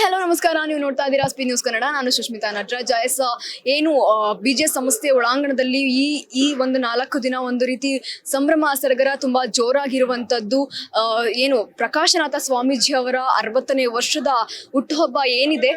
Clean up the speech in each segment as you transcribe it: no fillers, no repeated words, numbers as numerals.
Hello ನಮಸ್ಕಾರ. ನೀವು ನೋಡ್ತಾ ಇದ್ದೀರಾ ಸ್ಪಿ ನ್ಯೂಸ್ ಕನ್ನಡ. ನಾನು ಸುಷ್ಮಿತಾ ನಟರಾಜ್. ಏನು ಬಿಜೆಎಸ್ ಸಂಸ್ಥೆ ಒಳಾಂಗಣದಲ್ಲಿ ಈ ಒಂದು 4 ದಿನ ಒಂದು ರೀತಿ ಸಂಭ್ರಮ ಸಡಗರ ತುಂಬಾ ಜೋರಾಗಿರುವಂತದ್ದು. ಏನು ಪ್ರಕಾಶನಾಥ ಸ್ವಾಮೀಜಿ ಅವರ 60ನೇ ವರ್ಷದ ಹುಟ್ಟುಹಬ್ಬ ಏನಿದೆ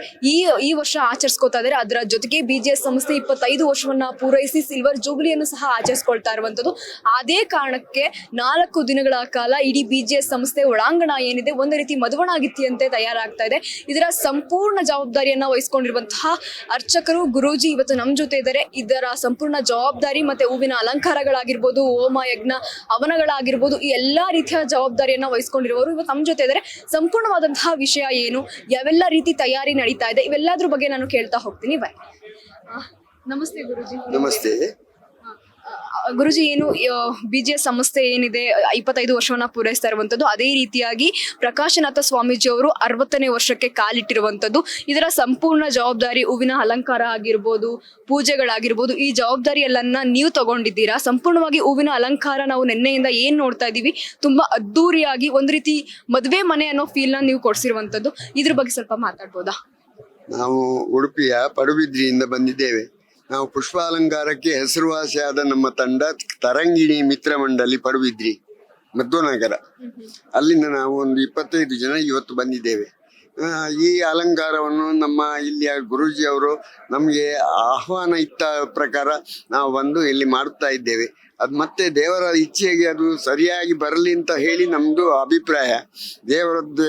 ಈ ವರ್ಷ ಆಚರಿಸ್ಕೊತಾ ಇದ್ದಾರೆ. ಅದರ ಜೊತೆಗೆ ಬಿಜೆಎಸ್ ಸಂಸ್ಥೆ 25 ವರ್ಷವನ್ನ ಪೂರೈಸಿ ಸಿಲ್ವರ್ ಜೂಬಿಲಿಯನ್ನು ಸಹ ಆಚರಿಸ್ಕೊಳ್ತಾ ಇರುವಂತದ್ದು. ಅದೇ ಕಾರಣಕ್ಕೆ 4 ದಿನಗಳ ಕಾಲ ಇಡೀ ಬಿಜೆಎಸ್ ಸಂಸ್ಥೆ ಒಳಾಂಗಣ ಏನಿದೆ ಒಂದು ರೀತಿ ಮದುವಣಾಗಿತ್ತಿಯಂತೆ ತಯಾರಾಗ್ತಾ ಇದೆ. ಇದರ ಸಂಪೂರ್ಣ ಜವಾಬ್ದಾರಿಯನ್ನ ವಹಿಸಿಕೊಂಡಿರುವಂತಹ ಅರ್ಚಕರು ಗುರೂಜಿ ಇವತ್ತು ನಮ್ಮ ಜೊತೆ ಇದ್ದಾರೆ. ಇದರ ಸಂಪೂರ್ಣ ಜವಾಬ್ದಾರಿ ಮತ್ತೆ ಹೂವಿನ ಅಲಂಕಾರಗಳಾಗಿರ್ಬೋದು, ಹೋಮ ಯಜ್ಞ ಹವನಗಳಾಗಿರ್ಬೋದು, ಈ ಎಲ್ಲಾ ರೀತಿಯ ಜವಾಬ್ದಾರಿಯನ್ನ ವಹಿಸಿಕೊಂಡಿರುವವರು ಇವತ್ತು ನಮ್ಮ ಜೊತೆ ಇದ್ದಾರೆ. ಸಂಪೂರ್ಣವಾದಂತಹ ವಿಷಯ ಏನು, ಯಾವೆಲ್ಲ ರೀತಿ ತಯಾರಿ ನಡೀತಾ ಇದೆ, ಇವೆಲ್ಲದ್ರ ಬಗ್ಗೆ ನಾನು ಕೇಳ್ತಾ ಹೋಗ್ತೀನಿ. ಬಾಯ್. ನಮಸ್ತೆ ಗುರೂಜಿ. ನಮಸ್ತೆ ಗುರುಜಿ, ಏನು ಬಿಜೆಎಸ್ ಸಂಸ್ಥೆ ಏನಿದೆ 25 ವರ್ಷವನ್ನ ಪೂರೈಸ್ತಾ ಇರುವಂತದ್ದು, ಅದೇ ರೀತಿಯಾಗಿ ಪ್ರಕಾಶನಾಥ ಸ್ವಾಮೀಜಿ ಅವರು 60ನೇ ವರ್ಷಕ್ಕೆ ಕಾಲಿಟ್ಟಿರುವಂತದ್ದು. ಇದರ ಸಂಪೂರ್ಣ ಜವಾಬ್ದಾರಿ ಹೂವಿನ ಅಲಂಕಾರ ಆಗಿರ್ಬೋದು, ಪೂಜೆಗಳಾಗಿರ್ಬೋದು, ಈ ಜವಾಬ್ದಾರಿ ಎಲ್ಲನ್ನ ನೀವು ತಗೊಂಡಿದ್ದೀರಾ. ಸಂಪೂರ್ಣವಾಗಿ ಹೂವಿನ ಅಲಂಕಾರ ನಾವು ನಿನ್ನೆಯಿಂದ ಏನ್ ನೋಡ್ತಾ ಇದೀವಿ, ತುಂಬಾ ಅದ್ದೂರಿಯಾಗಿ ಒಂದು ರೀತಿ ಮದುವೆ ಮನೆ ಅನ್ನೋ ಫೀಲ್ ನ ನೀವು ಕೊಡ್ಸಿರುವಂತದ್ದು. ಇದ್ರ ಬಗ್ಗೆ ಸ್ವಲ್ಪ ಮಾತಾಡ್ಬೋದಾ? ನಾವು ಉಡುಪಿಯ ಪಡುಬಿದ್ರಿಯಿಂದ ಬಂದಿದ್ದೇವೆ. ನಾವು ಪುಷ್ಪಾಲಂಕಾರಕ್ಕೆ ಹೆಸರುವಾಸಿಯಾದ ನಮ್ಮ ತಂಡ ತರಂಗಿಣಿ ಮಿತ್ರ ಮಂಡಳಿ ಪಡುಬಿದ್ರಿ ಮಧ್ವನಗರ. ಅಲ್ಲಿಂದ ನಾವು ಒಂದು 25 ಜನ ಇವತ್ತು ಬಂದಿದ್ದೇವೆ. ಈ ಅಲಂಕಾರವನ್ನು ನಮ್ಮ ಇಲ್ಲಿಯ ಗುರೂಜಿ ಅವರು ನಮಗೆ ಆಹ್ವಾನ ಇತ್ತ ಪ್ರಕಾರ ನಾವು ಬಂದು ಇಲ್ಲಿ ಮಾಡುತ್ತಾ ಇದ್ದೇವೆ. ಅದು ಮತ್ತೆ ದೇವರ ಇಚ್ಛೆಗೆ ಅದು ಸರಿಯಾಗಿ ಬರಲಿ ಅಂತ ಹೇಳಿ ನಮ್ಮದು ಅಭಿಪ್ರಾಯ. ದೇವರದ್ದು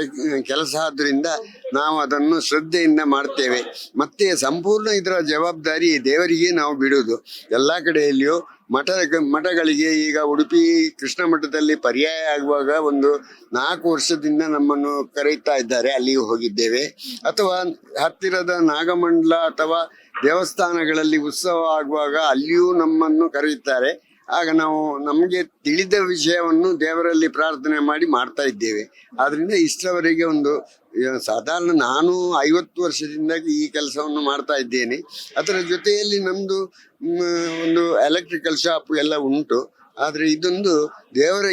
ಕೆಲಸ ಆದ್ರಿಂದ ನಾವು ಅದನ್ನು ಶ್ರದ್ಧೆಯಿಂದ ಮಾಡ್ತೇವೆ. ಮತ್ತೆ ಸಂಪೂರ್ಣ ಇದರ ಜವಾಬ್ದಾರಿ ದೇವರಿಗೆ ನಾವು ಬಿಡುವುದು. ಎಲ್ಲ ಕಡೆಯಲ್ಲಿಯೂ ಮಠಗಳಿಗೆ ಈಗ ಉಡುಪಿ ಕೃಷ್ಣ ಮಠದಲ್ಲಿ ಪರ್ಯಾಯ ಆಗುವಾಗ ಒಂದು 4 ವರ್ಷದಿಂದ ನಮ್ಮನ್ನು ಕರೆಯುತ್ತಾ ಇದ್ದಾರೆ. ಅಲ್ಲಿಗೆ ಹೋಗಿದ್ದೇವೆ. ಅಥವಾ ಹತ್ತಿರದ ನಾಗಮಂಡಲ ಅಥವಾ ದೇವಸ್ಥಾನಗಳಲ್ಲಿ ಉತ್ಸವ ಆಗುವಾಗ ಅಲ್ಲಿಯೂ ನಮ್ಮನ್ನು ಕರೆಯುತ್ತಾರೆ. ಆಗ ನಾವು ನಮಗೆ ತಿಳಿದ ವಿಷಯವನ್ನು ದೇವರಲ್ಲಿ ಪ್ರಾರ್ಥನೆ ಮಾಡಿ ಮಾಡ್ತಾ ಇದ್ದೇವೆ. ಆದ್ರಿಂದ ಇಷ್ಟರವರೆಗೆ ಒಂದು ಸಾಧಾರಣ ನಾನು 50 ವರ್ಷದಿಂದ ಈ ಕೆಲಸವನ್ನು ಮಾಡ್ತಾ ಇದ್ದೇನೆ. ಅದರ ಜೊತೆಯಲ್ಲಿ ನಮ್ಮದು ಒಂದು ಎಲೆಕ್ಟ್ರಿಕಲ್ ಶಾಪ್ ಎಲ್ಲ ಉಂಟು. ಆದರೆ ಇದೊಂದು ದೇವರ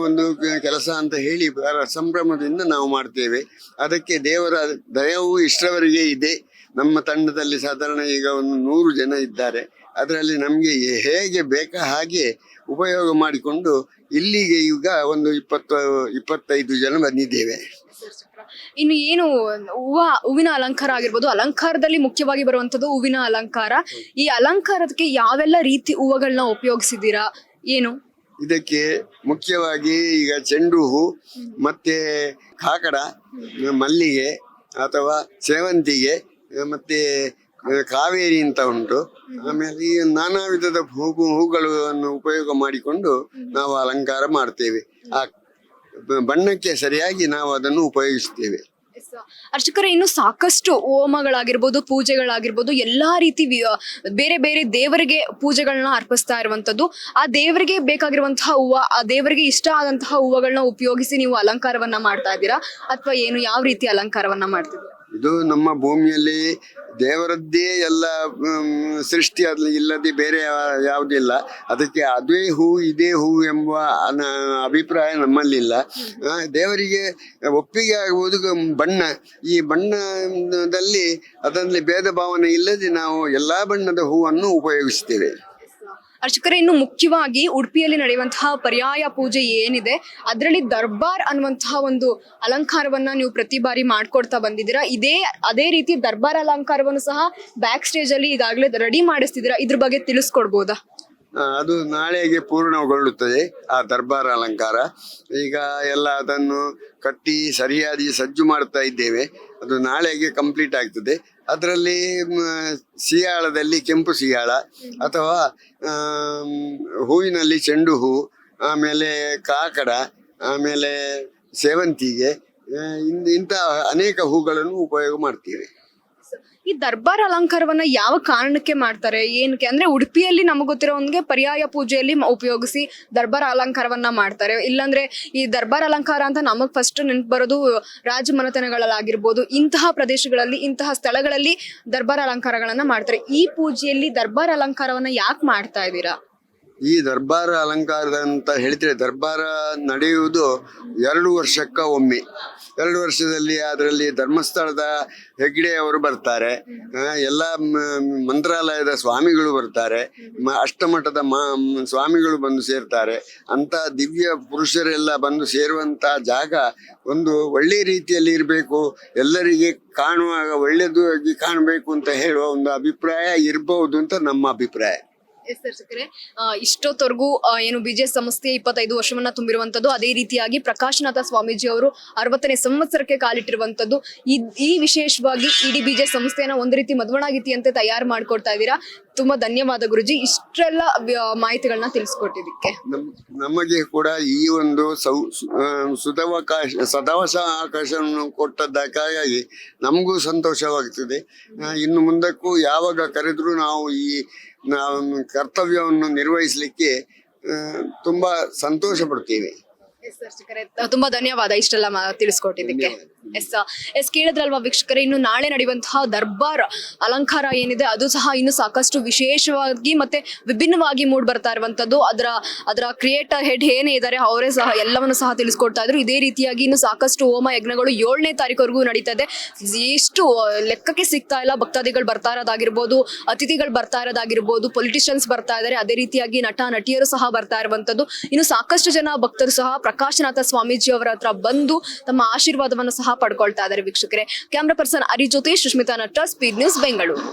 ಒಂದು ಕೆಲಸ ಅಂತ ಹೇಳಿ ಸಂಭ್ರಮದಿಂದ ನಾವು ಮಾಡ್ತೇವೆ. ಅದಕ್ಕೆ ದೇವರ ದಯವು ಇಷ್ಟರವರೆಗೆ ಇದೆ. ನಮ್ಮ ತಂಡದಲ್ಲಿ ಸಾಧಾರಣ ಈಗ ಒಂದು 100 ಜನ ಇದ್ದಾರೆ. ಅದರಲ್ಲಿ ನಮಗೆ ಹೇಗೆ ಬೇಕಾ ಹಾಗೆ ಉಪಯೋಗ ಮಾಡಿಕೊಂಡು ಇಲ್ಲಿಗೆ ಈಗ ಒಂದು 25 ಜನ ಬಂದಿದ್ದೇವೆ. ಇನ್ನು ಏನು ಹೂವಿನ ಅಲಂಕಾರ ಆಗಿರ್ಬೋದು, ಅಲಂಕಾರದಲ್ಲಿ ಮುಖ್ಯವಾಗಿ ಬರುವಂತದ್ದು ಹೂವಿನ ಅಲಂಕಾರ. ಈ ಅಲಂಕಾರಕ್ಕೆ ಯಾವೆಲ್ಲ ರೀತಿ ಹೂವುಗಳನ್ನ ಉಪಯೋಗಿಸಿದ್ದೀರಾ? ಏನು ಇದಕ್ಕೆ ಮುಖ್ಯವಾಗಿ ಈಗ ಚೆಂಡು ಹೂ ಮತ್ತೆ ಕಾಕಡ, ಮಲ್ಲಿಗೆ ಅಥವಾ ಸೇವಂತಿಗೆ ಮತ್ತೆ ಕಾವೇರಿ ಅಂತ ಉಂಟು. ಆಮೇಲೆ ಈ ನಾನಾ ವಿಧದ ಹೂಗಳನ್ನು ಉಪಯೋಗ ಮಾಡಿಕೊಂಡು ನಾವು ಅಲಂಕಾರ ಮಾಡ್ತೇವೆ. ಆ ಬಣ್ಣಕ್ಕೆ ಸರಿಯಾಗಿ ನಾವು ಅದನ್ನು ಉಪಯೋಗಿಸ್ತೇವೆ. ಅರ್ಚಕರೇ, ಇನ್ನು ಸಾಕಷ್ಟು ಹೋಮಗಳಾಗಿರ್ಬೋದು, ಪೂಜೆಗಳಾಗಿರ್ಬೋದು, ಎಲ್ಲಾ ರೀತಿ ಬೇರೆ ಬೇರೆ ದೇವರಿಗೆ ಪೂಜೆಗಳನ್ನ ಅರ್ಪಿಸ್ತಾ ಇರುವಂತದ್ದು. ಆ ದೇವರಿಗೆ ಬೇಕಾಗಿರುವಂತಹ ಹೂವು, ಆ ದೇವರಿಗೆ ಇಷ್ಟ ಆದಂತಹ ಹೂವುಗಳನ್ನ ಉಪಯೋಗಿಸಿ ನೀವು ಅಲಂಕಾರವನ್ನ ಮಾಡ್ತಾ ಇದ್ದೀರಾ ಅಥವಾ ಏನು, ಯಾವ ರೀತಿ ಅಲಂಕಾರವನ್ನ ಮಾಡ್ತಿದ್ದೀರಾ? ಇದು ನಮ್ಮ ಭೂಮಿಯಲ್ಲಿ ದೇವರದ್ದೇ ಎಲ್ಲ ಸೃಷ್ಟಿ ಇಲ್ಲದೆ ಬೇರೆ ಯಾವುದಿಲ್ಲ. ಅದಕ್ಕೆ ಅದೇ ಹೂ ಇದೇ ಹೂ ಎಂಬ ಅಭಿಪ್ರಾಯ ನಮ್ಮಲ್ಲಿಲ್ಲ. ದೇವರಿಗೆ ಒಪ್ಪಿಗೆ ಆಗುವುದು ಬಣ್ಣ. ಈ ಬಣ್ಣದಲ್ಲಿ ಅದರಲ್ಲಿ ಭೇದ ಭಾವನೆ ಇಲ್ಲದೆ ನಾವು ಎಲ್ಲಾ ಬಣ್ಣದ ಹೂವನ್ನು ಉಪಯೋಗಿಸ್ತೇವೆ. ಅರ್ಚಕರೇ, ಇನ್ನು ಮುಖ್ಯವಾಗಿ ಉಡುಪಿಯಲ್ಲಿ ನಡೆಯುವಂತಹ ಪರ್ಯಾಯ ಪೂಜೆ ಏನಿದೆ, ಅದರಲ್ಲಿ ದರ್ಬಾರ್ ಅನ್ನುವಂತಹ ಒಂದು ಅಲಂಕಾರವನ್ನ ನೀವು ಪ್ರತಿ ಬಾರಿ ಮಾಡ್ಕೊಡ್ತಾ ಬಂದಿದ್ದೀರಾ. ಅದೇ ರೀತಿ ದರ್ಬಾರ್ ಅಲಂಕಾರವನ್ನು ಸಹ ಬ್ಯಾಕ್ ಸ್ಟೇಜ್ ಅಲ್ಲಿ ಈಗಾಗಲೇ ರೆಡಿ ಮಾಡಿಸ್ತಿದ್ದೀರಾ. ಇದ್ರ ಬಗ್ಗೆ ತಿಳಿಸ್ಕೊಡ್ಬೋದಾ? ಅದು ನಾಳೆಗೆ ಪೂರ್ಣಗೊಳ್ಳುತ್ತದೆ ಆ ದರ್ಬಾರ್ ಅಲಂಕಾರ. ಈಗ ಎಲ್ಲ ಅದನ್ನು ಕಟ್ಟಿ ಸರಿಯಾಗಿ ಸಜ್ಜು ಮಾಡ್ತಾ ಇದ್ದೇವೆ. ಅದು ನಾಳೆಗೆ ಕಂಪ್ಲೀಟ್ ಆಗ್ತದೆ. ಅದರಲ್ಲಿ ಸಿಯಾಳದಲ್ಲಿ ಕೆಂಪು ಸಿಯಾಳ ಅಥವಾ ಹೂವಿನಲ್ಲಿ ಚೆಂಡು ಹೂ, ಆಮೇಲೆ ಕಾಕಡ, ಆಮೇಲೆ ಸೇವಂತಿಗೆ, ಇಂಥ ಅನೇಕ ಹೂಗಳನ್ನು ಉಪಯೋಗ ಮಾಡ್ತೀವಿ. ಈ ದರ್ಬಾರ್ ಅಲಂಕಾರವನ್ನ ಯಾವ ಕಾರಣಕ್ಕೆ ಮಾಡ್ತಾರೆ, ಏನಕ್ಕೆ ಅಂದ್ರೆ ಉಡುಪಿಯಲ್ಲಿ ನಮಗೆ ಗೊತ್ತಿರೋ ಒಂದಿಗೆ ಪರ್ಯಾಯ ಪೂಜೆಯಲ್ಲಿ ಉಪಯೋಗಿಸಿ ದರ್ಬಾರ್ ಅಲಂಕಾರವನ್ನ ಮಾಡ್ತಾರೆ. ಇಲ್ಲಾಂದ್ರೆ ಈ ದರ್ಬಾರ್ ಅಲಂಕಾರ ಅಂತ ನಮಗ್ ಫಸ್ಟ್ ನೆನಪು ಬರೋದು ರಾಜಮನೆತನಗಳಲ್ಲಾಗಿರ್ಬೋದು, ಇಂತಹ ಪ್ರದೇಶಗಳಲ್ಲಿ, ಇಂತಹ ಸ್ಥಳಗಳಲ್ಲಿ ದರ್ಬಾರ್ ಅಲಂಕಾರಗಳನ್ನ ಮಾಡ್ತಾರೆ. ಈ ಪೂಜೆಯಲ್ಲಿ ದರ್ಬಾರ್ ಅಲಂಕಾರವನ್ನ ಯಾಕೆ ಮಾಡ್ತಾ ಇದ್ದೀರಾ? ಈ ದರ್ಬಾರ ಅಲಂಕಾರದ ಅಂತ ಹೇಳ್ತಾರೆ. ದರ್ಬಾರ ನಡೆಯುವುದು 2 ವರ್ಷಕ್ಕ ಒಮ್ಮೆ. 2 ವರ್ಷದಲ್ಲಿ ಅದರಲ್ಲಿ ಧರ್ಮಸ್ಥಳದ ಹೆಗ್ಡೆ ಅವರು ಬರ್ತಾರೆ, ಎಲ್ಲ ಮಂತ್ರಾಲಯದ ಸ್ವಾಮಿಗಳು ಬರ್ತಾರೆ, ಅಷ್ಟಮಠದ ಸ್ವಾಮಿಗಳು ಬಂದು ಸೇರ್ತಾರೆ. ಅಂತ ದಿವ್ಯ ಪುರುಷರೆಲ್ಲ ಬಂದು ಸೇರುವಂತ ಜಾಗ ಒಂದು ಒಳ್ಳೆ ರೀತಿಯಲ್ಲಿ ಇರಬೇಕು, ಎಲ್ಲರಿಗೆ ಕಾಣುವಾಗ ಒಳ್ಳೆಯದಾಗಿ ಕಾಣಬೇಕು ಅಂತ ಹೇಳುವ ಒಂದು ಅಭಿಪ್ರಾಯ ಇರಬಹುದು ಅಂತ ನಮ್ಮ ಅಭಿಪ್ರಾಯ. ಎಸ್ ದರ್ಶಕರೇ, ಇಷ್ಟೊತ್ತವರೆಗೂ ಏನು ಬಿಜೆಎಸ್ ಸಂಸ್ಥೆ 25 ವರ್ಷವನ್ನ ತುಂಬಿರುವಂತದ್ದು, ಅದೇ ರೀತಿಯಾಗಿ ಪ್ರಕಾಶನಾಥ ಸ್ವಾಮೀಜಿ ಅವರು 60ನೇ ಸಂವತ್ಸರಕ್ಕೆ ಕಾಲಿಟ್ಟಿರುವಂತದ್ದು. ಈ ವಿಶೇಷವಾಗಿ ಇಡೀ ಬಿಜೆಎಸ್ ಸಂಸ್ಥೆಯನ್ನ ಒಂದು ರೀತಿ ಮಧ್ವಣಾಗೀತಿಯಂತೆ ತಯಾರು ಮಾಡ್ಕೊಡ್ತಾ ಇದ್ದೀರಾ. ತುಂಬಾ ಧನ್ಯವಾದ ಗುರುಜಿ, ಇಷ್ಟೆಲ್ಲ ಮಾಹಿತಿಗಳನ್ನ ತಿಳಿಸ್ಕೊಟ್ಟಿದ್ದಕ್ಕೆ. ನಮಗೆ ಕೂಡ ಈ ಒಂದು ಸದಾವಕಾಶವನ್ನು ಕೊಟ್ಟದ್ದಕ್ಕಾಗಿ ನಮಗೂ ಸಂತೋಷವಾಗ್ತದೆ. ಇನ್ನು ಮುಂದಕ್ಕೂ ಯಾವಾಗ ಕರೆದ್ರೂ ನಾವು ಈ ಕರ್ತವ್ಯವನ್ನು ನಿರ್ವಹಿಸಲಿಕ್ಕೆ ತುಂಬಾ ಸಂತೋಷ ಪಡ್ತೀವಿ. ತುಂಬಾ ಧನ್ಯವಾದ ಇಷ್ಟೆಲ್ಲ ತಿಳಿಸ್ಕೊಟ್ಟಿದ್ದಕ್ಕೆ. ಎಸ್ ಕೇಳಿದ್ರಲ್ವಾ ವೀಕ್ಷಕರೇ, ಇನ್ನು ನಾಳೆ ನಡೆಯುವಂತಹ ದರ್ಬಾರ್ ಅಲಂಕಾರ ಏನಿದೆ ಅದು ಸಹ ಇನ್ನು ಸಾಕಷ್ಟು ವಿಶೇಷವಾಗಿ ಮತ್ತೆ ವಿಭಿನ್ನವಾಗಿ ಮೂಡ್ ಬರ್ತಾ ಇರುವಂತದ್ದು. ಅದರ ಕ್ರಿಯೇಟರ್ ಹೆಡ್ ಏನೇ ಇದ್ದಾರೆ ಅವರೇ ಸಹ ಎಲ್ಲವನ್ನು ಸಹ ತಿಳಿಸ್ಕೊಡ್ತಾ ಇದ್ರು. ಇದೇ ರೀತಿಯಾಗಿ ಇನ್ನು ಸಾಕಷ್ಟು ಹೋಮ ಯಜ್ಞಗಳು 7ನೇ ತಾರೀಕುವರೆಗೂ ನಡೀತಾ ಇದೆ. ಎಷ್ಟು ಲೆಕ್ಕಕ್ಕೆ ಸಿಗ್ತಾ ಇಲ್ಲ. ಭಕ್ತಾದಿಗಳು ಬರ್ತಾ ಇರೋದಾಗಿರ್ಬೋದು, ಅತಿಥಿಗಳು ಬರ್ತಾ ಇರೋದಾಗಿರ್ಬೋದು, ಪೊಲಿಟಿಷಿಯನ್ಸ್ ಬರ್ತಾ ಇದ್ದಾರೆ, ಅದೇ ರೀತಿಯಾಗಿ ನಟ ನಟಿಯರು ಸಹ ಬರ್ತಾ ಇರುವಂತದ್ದು. ಇನ್ನು ಸಾಕಷ್ಟು ಜನ ಭಕ್ತರು ಸಹ ಪ್ರಕಾಶನಾಥ ಸ್ವಾಮೀಜಿ ಅವರ ಹತ್ರ ಬಂದು ತಮ್ಮ ಆಶೀರ್ವಾದವನ್ನು ಸಹ ಪಡ್ಕೊಳ್ತಾ ಇದ್ದಾರೆ. ವೀಕ್ಷಕರೇ, ಕ್ಯಾಮ್ರಾ ಪರ್ಸನ್ ಅರಿ ಜೊತೆ ಸುಷ್ಮಿತಾ ನಟ್ರಾಜ್, ಸ್ಪೀಡ್ ನ್ಯೂಸ್, ಬೆಂಗಳೂರು.